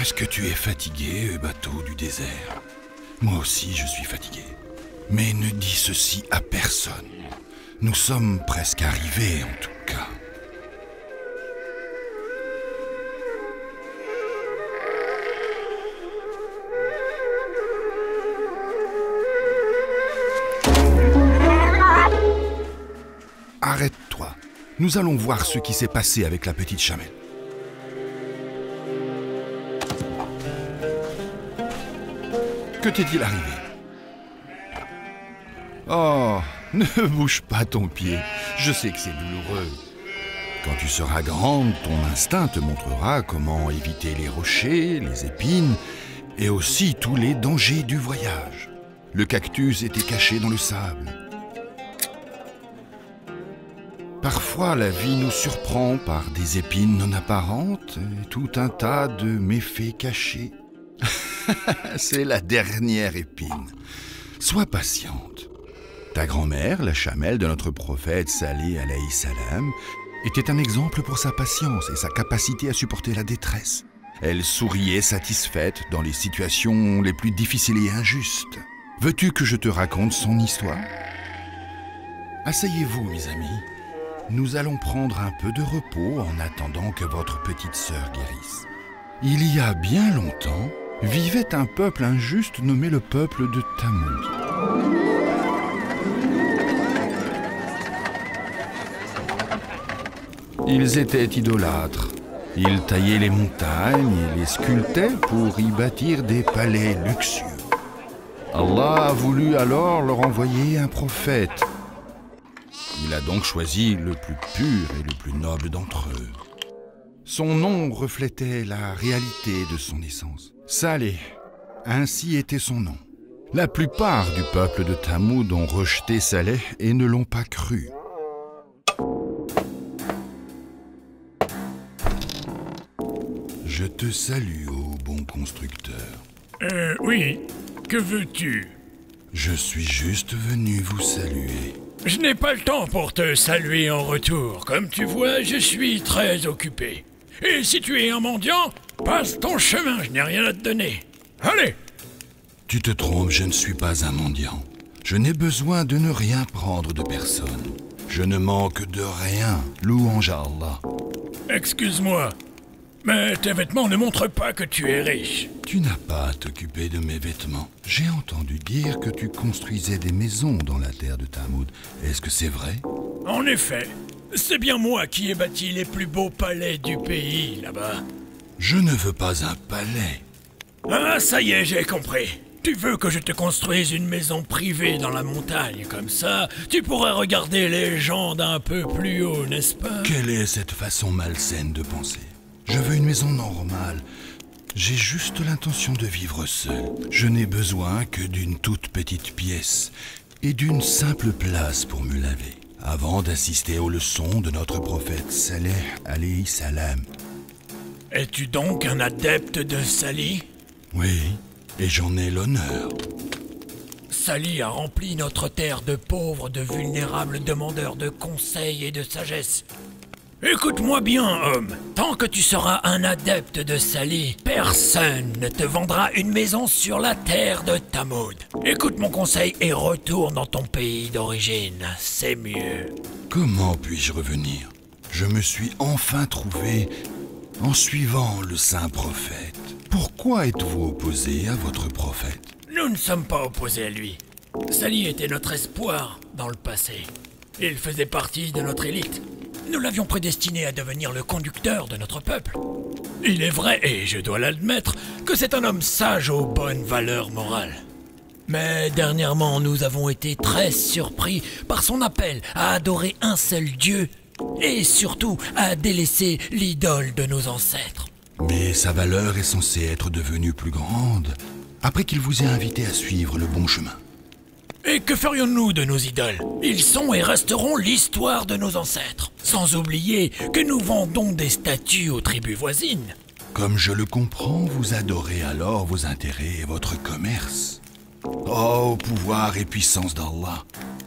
Est-ce que tu es fatigué, bateau du désert? Moi aussi, je suis fatigué. Mais ne dis ceci à personne. Nous sommes presque arrivés, en tout cas. Arrête-toi. Nous allons voir ce qui s'est passé avec la petite chamelle. Que t'est-il arrivé? Oh, ne bouge pas ton pied. Je sais que c'est douloureux. Quand tu seras grande, ton instinct te montrera comment éviter les rochers, les épines et aussi tous les dangers du voyage. Le cactus était caché dans le sable. Parfois, la vie nous surprend par des épines non apparentes et tout un tas de méfaits cachés. C'est la dernière épine. Sois patiente. Ta grand-mère, la chamelle de notre prophète Salih alayhi salam, était un exemple pour sa patience et sa capacité à supporter la détresse. Elle souriait satisfaite dans les situations les plus difficiles et injustes. Veux-tu que je te raconte son histoire? Asseyez-vous, mes amis. Nous allons prendre un peu de repos en attendant que votre petite sœur guérisse. Il y a bien longtemps, vivait un peuple injuste nommé le peuple de Tamoud. Ils étaient idolâtres. Ils taillaient les montagnes et les sculptaient pour y bâtir des palais luxueux. Allah a voulu alors leur envoyer un prophète. Il a donc choisi le plus pur et le plus noble d'entre eux. Son nom reflétait la réalité de son essence. Saleh, ainsi était son nom. La plupart du peuple de Tamoud ont rejeté Saleh et ne l'ont pas cru. Je te salue, ô bon constructeur. Oui, que veux-tu? Je suis juste venu vous saluer. Je n'ai pas le temps pour te saluer en retour. Comme tu vois, je suis très occupé. Et si tu es un mendiant, passe ton chemin, je n'ai rien à te donner. Allez! Tu te trompes, je ne suis pas un mendiant. Je n'ai besoin de ne rien prendre de personne. Je ne manque de rien, louange à Allah. Excuse-moi, mais tes vêtements ne montrent pas que tu es riche. Tu n'as pas à t'occuper de mes vêtements. J'ai entendu dire que tu construisais des maisons dans la terre de Tamoud. Est-ce que c'est vrai? En effet, c'est bien moi qui ai bâti les plus beaux palais du pays, là-bas. Je ne veux pas un palais. Ah, ça y est, j'ai compris. Tu veux que je te construise une maison privée dans la montagne, comme ça, tu pourrais regarder les gens d'un peu plus haut, n'est-ce pas? Quelle est cette façon malsaine de penser? Je veux une maison normale. J'ai juste l'intention de vivre seul. Je n'ai besoin que d'une toute petite pièce et d'une simple place pour me laver, avant d'assister aux leçons de notre prophète Salih alayhi salam. Es-tu donc un adepte de Salih? Oui, et j'en ai l'honneur. Salih a rempli notre terre de pauvres, de vulnérables demandeurs de conseils et de sagesse. Écoute-moi bien, homme. Tant que tu seras un adepte de Salih, personne ne te vendra une maison sur la terre de Tamoud. Écoute mon conseil et retourne dans ton pays d'origine. C'est mieux. Comment puis-je revenir? Je me suis enfin trouvé en suivant le saint prophète. Pourquoi êtes-vous opposé à votre prophète? Nous ne sommes pas opposés à lui. Salih était notre espoir dans le passé. Il faisait partie de notre élite. Nous l'avions prédestiné à devenir le conducteur de notre peuple. Il est vrai, et je dois l'admettre, que c'est un homme sage aux bonnes valeurs morales. Mais dernièrement, nous avons été très surpris par son appel à adorer un seul Dieu et surtout à délaisser l'idole de nos ancêtres. Mais sa valeur est censée être devenue plus grande après qu'il vous ait invité à suivre le bon chemin. Et que ferions-nous de nos idoles? Ils sont et resteront l'histoire de nos ancêtres. Sans oublier que nous vendons des statues aux tribus voisines. Comme je le comprends, vous adorez alors vos intérêts et votre commerce. Oh, pouvoir et puissance d'Allah,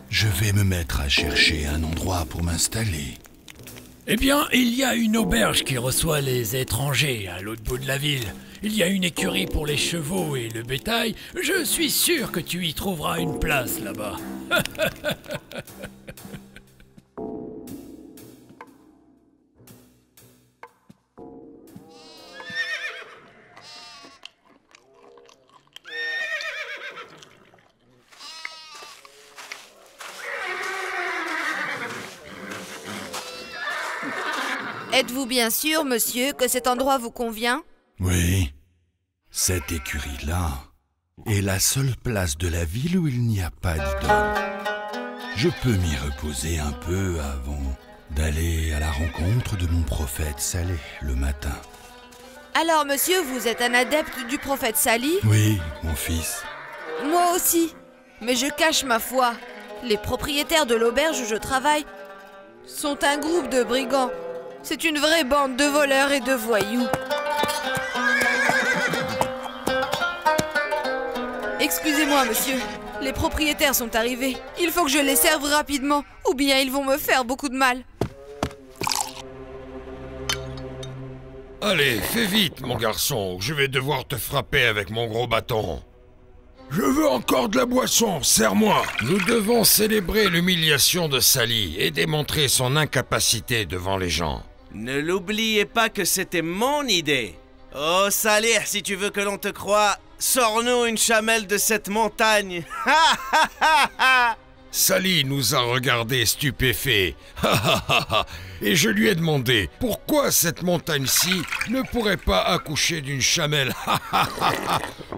je vais me mettre à chercher un endroit pour m'installer. Eh bien, il y a une auberge qui reçoit les étrangers à l'autre bout de la ville. Il y a une écurie pour les chevaux et le bétail. Je suis sûr que tu y trouveras une place là-bas. Êtes-vous bien sûr, monsieur, que cet endroit vous convient? Oui, cette écurie-là est la seule place de la ville où il n'y a pas d'idole. Je peux m'y reposer un peu avant d'aller à la rencontre de mon prophète Saleh le matin. Alors, monsieur, vous êtes un adepte du prophète Salih? Oui, mon fils. Moi aussi. Mais je cache ma foi. Les propriétaires de l'auberge où je travaille sont un groupe de brigands. C'est une vraie bande de voleurs et de voyous. Excusez-moi, monsieur. Les propriétaires sont arrivés. Il faut que je les serve rapidement, ou bien ils vont me faire beaucoup de mal. Allez, fais vite, mon garçon, je vais devoir te frapper avec mon gros bâton. Je veux encore de la boisson, serre-moi. Nous devons célébrer l'humiliation de Salih et démontrer son incapacité devant les gens. Ne l'oubliez pas que c'était mon idée. Oh Salih, si tu veux que l'on te croie, sors-nous une chamelle de cette montagne. Salih nous a regardés stupéfaits. Et je lui ai demandé pourquoi cette montagne-ci ne pourrait pas accoucher d'une chamelle.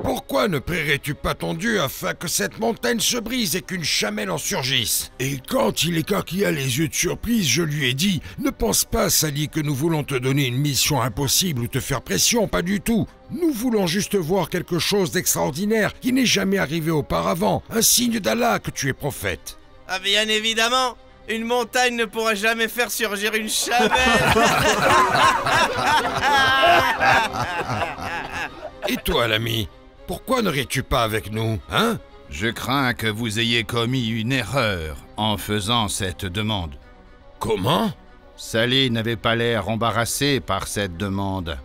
Pourquoi ne prierais-tu pas ton Dieu afin que cette montagne se brise et qu'une chamelle en surgisse? Et quand il écarquilla les yeux de surprise, je lui ai dit « Ne pense pas, Salih, que nous voulons te donner une mission impossible ou te faire pression, pas du tout. Nous voulons juste voir quelque chose d'extraordinaire qui n'est jamais arrivé auparavant, un signe d'Allah que tu es prophète. » Ah bien évidemment, une montagne ne pourra jamais faire surgir une chamelle. Et toi, l'ami, pourquoi n'irais-tu pas avec nous, hein? Je crains que vous ayez commis une erreur en faisant cette demande. Comment? Salih n'avait pas l'air embarrassé par cette demande,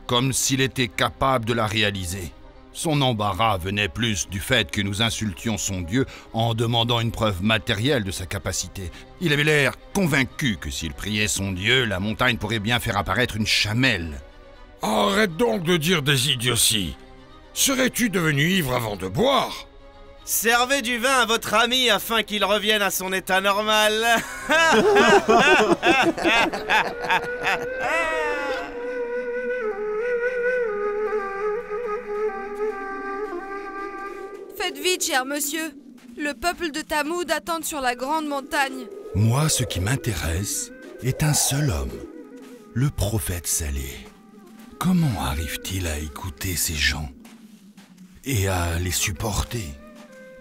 comme s'il était capable de la réaliser. Son embarras venait plus du fait que nous insultions son Dieu en demandant une preuve matérielle de sa capacité. Il avait l'air convaincu que s'il priait son Dieu, la montagne pourrait bien faire apparaître une chamelle. Arrête donc de dire des idioties. Serais-tu devenu ivre avant de boire? Servez du vin à votre ami afin qu'il revienne à son état normal. Faites vite, cher monsieur. Le peuple de Tamoud attend sur la grande montagne. Moi, ce qui m'intéresse est un seul homme, le prophète Saleh. Comment arrive-t-il à écouter ces gens et à les supporter?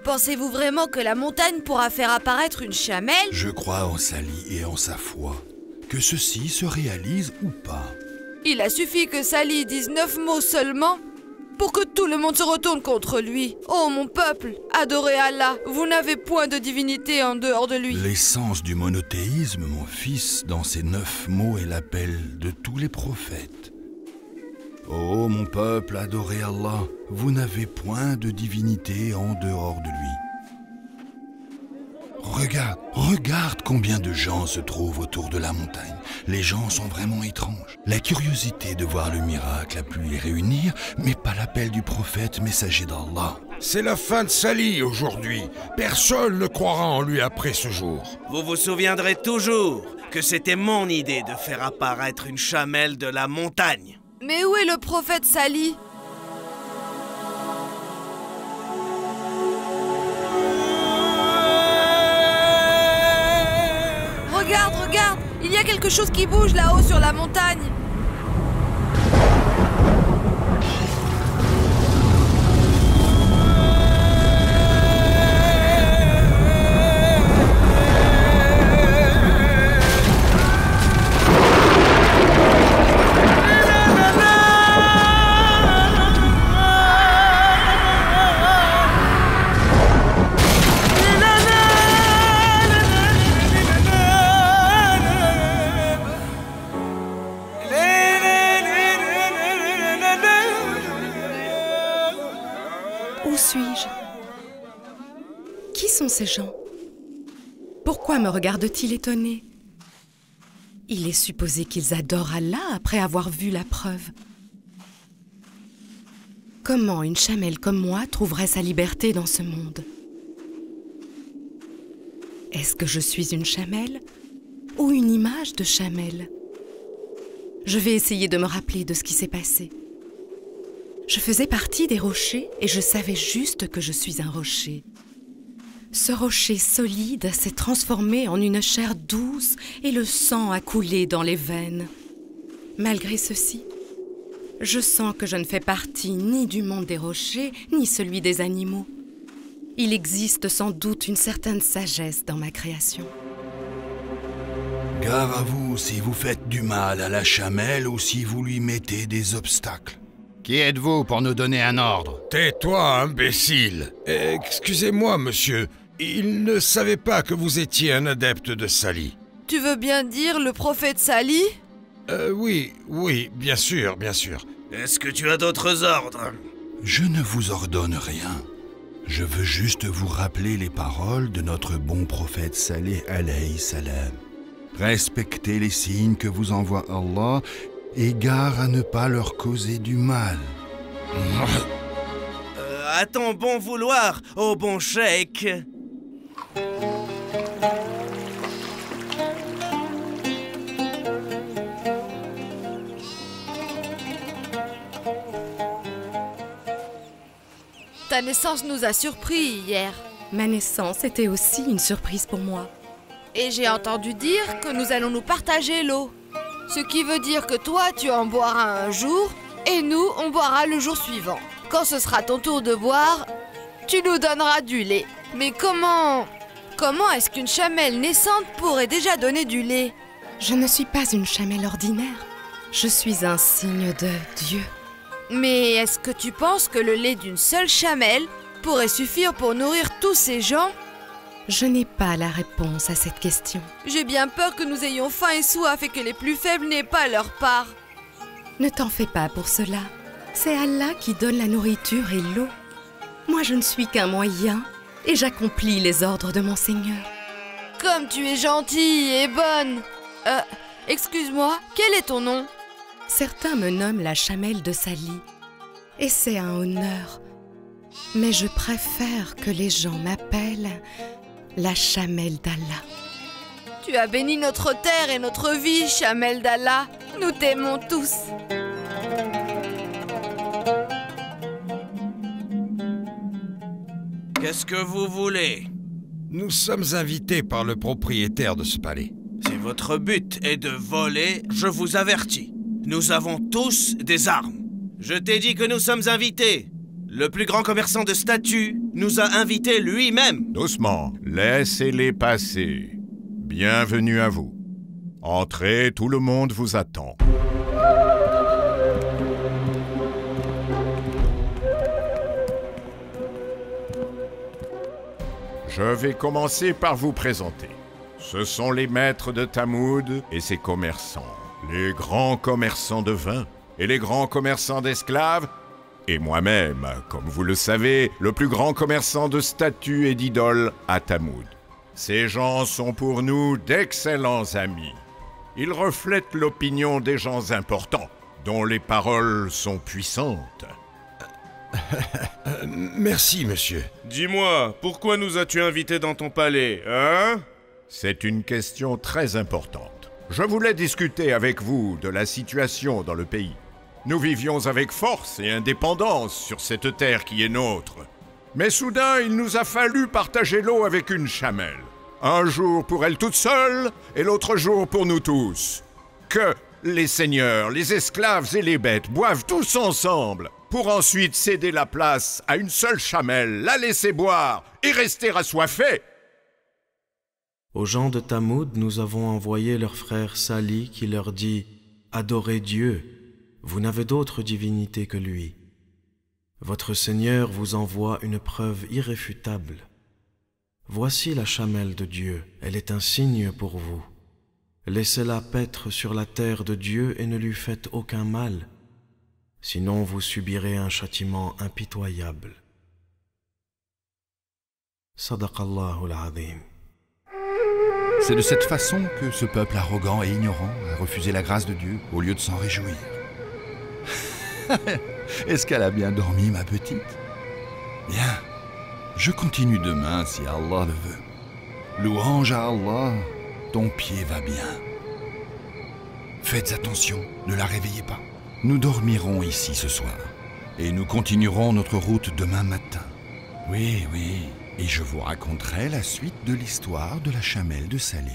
Pensez-vous vraiment que la montagne pourra faire apparaître une chamelle? Je crois en Salih et en sa foi, que ceci se réalise ou pas. Il a suffi que Salih dise 9 mots seulement pour que tout le monde se retourne contre lui. Oh mon peuple, adorez Allah, vous n'avez point de divinité en dehors de lui. L'essence du monothéisme, mon fils, dans ces 9 mots est l'appel de tous les prophètes. Oh mon peuple, adorez Allah, vous n'avez point de divinité en dehors de lui. Regarde combien de gens se trouvent autour de la montagne. Les gens sont vraiment étranges. La curiosité de voir le miracle a pu les réunir, mais pas l'appel du prophète messager d'Allah. C'est la fin de Salih aujourd'hui. Personne ne croira en lui après ce jour. Vous vous souviendrez toujours que c'était mon idée de faire apparaître une chamelle de la montagne. Mais où est le prophète Salih? Regarde, il y a quelque chose qui bouge là-haut sur la montagne. sont ces gens? Pourquoi me regardent-ils étonnés? Il est supposé qu'ils adorent Allah après avoir vu la preuve. Comment une chamelle comme moi trouverait sa liberté dans ce monde? Est-ce que je suis une chamelle ou une image de chamelle? Je vais essayer de me rappeler de ce qui s'est passé. Je faisais partie des rochers et je savais juste que je suis un rocher. Ce rocher solide s'est transformé en une chair douce et le sang a coulé dans les veines. Malgré ceci, je sens que je ne fais partie ni du monde des rochers, ni celui des animaux. Il existe sans doute une certaine sagesse dans ma création. Gare à vous si vous faites du mal à la chamelle ou si vous lui mettez des obstacles. Qui êtes-vous pour nous donner un ordre? Tais-toi, imbécile. Excusez-moi, monsieur. Il ne savait pas que vous étiez un adepte de Salih. Tu veux bien dire le prophète Salih? Oui, bien sûr, bien sûr. Est-ce que tu as d'autres ordres? Je ne vous ordonne rien. Je veux juste vous rappeler les paroles de notre bon prophète Salih alayhi salam. Respectez les signes que vous envoie Allah et gare à ne pas leur causer du mal. À ton bon vouloir, ô bon cheikh. Ta naissance nous a surpris hier. Ma naissance était aussi une surprise pour moi. Et j'ai entendu dire que nous allons nous partager l'eau. Ce qui veut dire que toi, tu en boiras un jour, et nous, on boira le jour suivant. Quand ce sera ton tour de boire, tu nous donneras du lait. Mais comment est-ce qu'une chamelle naissante pourrait déjà donner du lait? Je ne suis pas une chamelle ordinaire. Je suis un signe de Dieu. Mais est-ce que tu penses que le lait d'une seule chamelle pourrait suffire pour nourrir tous ces gens? Je n'ai pas la réponse à cette question. J'ai bien peur que nous ayons faim et soif et que les plus faibles n'aient pas leur part. Ne t'en fais pas pour cela. C'est Allah qui donne la nourriture et l'eau. Moi, je ne suis qu'un moyen et j'accomplis les ordres de mon Seigneur. Comme tu es gentille et bonne. Excuse-moi, quel est ton nom? Certains me nomment la chamelle de Salih, et c'est un honneur. Mais je préfère que les gens m'appellent la chamelle d'Allah. Tu as béni notre terre et notre vie, chamelle d'Allah. Nous t'aimons tous. Qu'est-ce que vous voulez? Nous sommes invités par le propriétaire de ce palais. Si votre but est de voler, je vous avertis. Nous avons tous des armes. Je t'ai dit que nous sommes invités. Le plus grand commerçant de statues nous a invités lui-même. Doucement, laissez-les passer. Bienvenue à vous. Entrez, tout le monde vous attend. Je vais commencer par vous présenter. Ce sont les maîtres de Tamoud et ses commerçants. Les grands commerçants de vin et les grands commerçants d'esclaves, et moi-même, comme vous le savez, le plus grand commerçant de statues et d'idoles à Tamoud. Ces gens sont pour nous d'excellents amis. Ils reflètent l'opinion des gens importants, dont les paroles sont puissantes. Merci, monsieur. Dis-moi, pourquoi nous as-tu invités dans ton palais, hein? C'est une question très importante. Je voulais discuter avec vous de la situation dans le pays. Nous vivions avec force et indépendance sur cette terre qui est nôtre. Mais soudain, il nous a fallu partager l'eau avec une chamelle. Un jour pour elle toute seule et l'autre jour pour nous tous. Que les seigneurs, les esclaves et les bêtes boivent tous ensemble pour ensuite céder la place à une seule chamelle, la laisser boire et rester assoiffés. Aux gens de Tamoud, nous avons envoyé leur frère Salih qui leur dit « Adorez Dieu, vous n'avez d'autre divinité que lui. Votre Seigneur vous envoie une preuve irréfutable. Voici la chamelle de Dieu, elle est un signe pour vous. Laissez-la paître sur la terre de Dieu et ne lui faites aucun mal, sinon vous subirez un châtiment impitoyable. » Sadaqallahu al-azim. C'est de cette façon que ce peuple arrogant et ignorant a refusé la grâce de Dieu au lieu de s'en réjouir. Est-ce qu'elle a bien dormi, ma petite? Bien, je continue demain si Allah le veut. Louange à Allah, ton pied va bien. Faites attention, ne la réveillez pas. Nous dormirons ici ce soir et nous continuerons notre route demain matin. Oui, et je vous raconterai la suite de l'histoire de la chamelle de Salih.